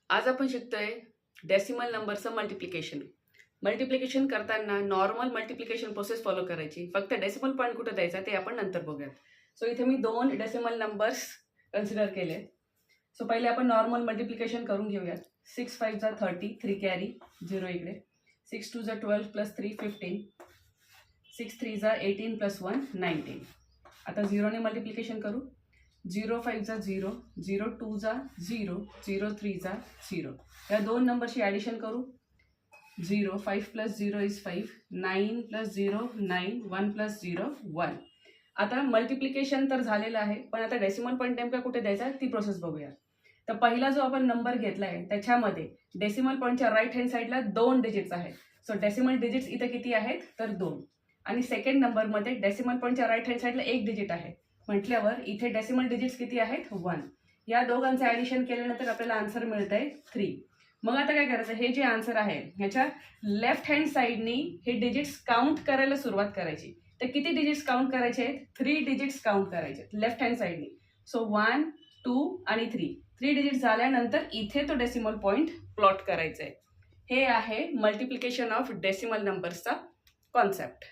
आज आपण शिकतोय डेसिमल नंबरचं मल्टिप्लिकेशन. मल्टिप्लिकेशन करताना नॉर्मल मल्टिप्लिकेशन प्रोसेस फॉलो करायची. फक्त डेसिमल पॉईंट कुठं द्यायचा ते आपण नंतर बघूयात. सो इथे मी 2 डेसिमल नंबर्स कन्सिडर केले. सो पहिले आपण नॉर्मल मल्टिप्लिकेशन करून घेऊयात. 6 5 जा 30, 3 कॅरी 0 इकडे. 6 2 जा 12 प्लस 3 15. 6 3 जा 18 प्लस 1 19. आता 0ने मल्टिप्लिकेशन करू. 0 5 जा 0, 0 2 जा 0, 0 3 जा 0. या दोन नंबरची ॲडिशन करू. 0 5 प्लस 0 इज 5, 9 प्लस 0 9, 1 प्लस 0 1. आता मल्टिप्लिकेशन तर झालेलं आहे, पण आता डेसिमल पॉईंट नेमका कुठे द्यायचा ती प्रोसेस बघूया. तर पहिला जो आपण नंबर घेतला आहे त्याच्यामध्ये डेसिमल पॉईंटच्या राईट हँड साईडला 2 डिजिट्स आहेत. सो डेसिमल डिजिट्स इथे किती आहेत तर 2. आणि सेकंड नंबरमध्ये डेसिमल पॉईंटच्या राईट हँड साईडला 1 डिजिट आहे म्हटल्यावर इथे डेसिमल डिजिट्स किती आहेत 1. या दोघांचं ॲडिशन केल्यानंतर आपल्याला आन्सर मिळतंय 3. मग आता काय करायचं, हे जे आन्सर आहे ह्याच्या लेफ्ट हँड साईडनी हे डिजिट्स काउंट करायला सुरुवात करायची. तर किती डिजिट्स काउंट करायचे आहेत 3 डिजिट्स काउंट करायचे लेफ्ट हँड साईडनी. सो 1 2 आणि 3 डिजिट्स झाल्यानंतर इथे तो डेसिमल पॉईंट प्लॉट करायचा आहे. हे आहे मल्टिप्लिकेशन ऑफ डेसिमल नंबर्सचा कॉन्सेप्ट.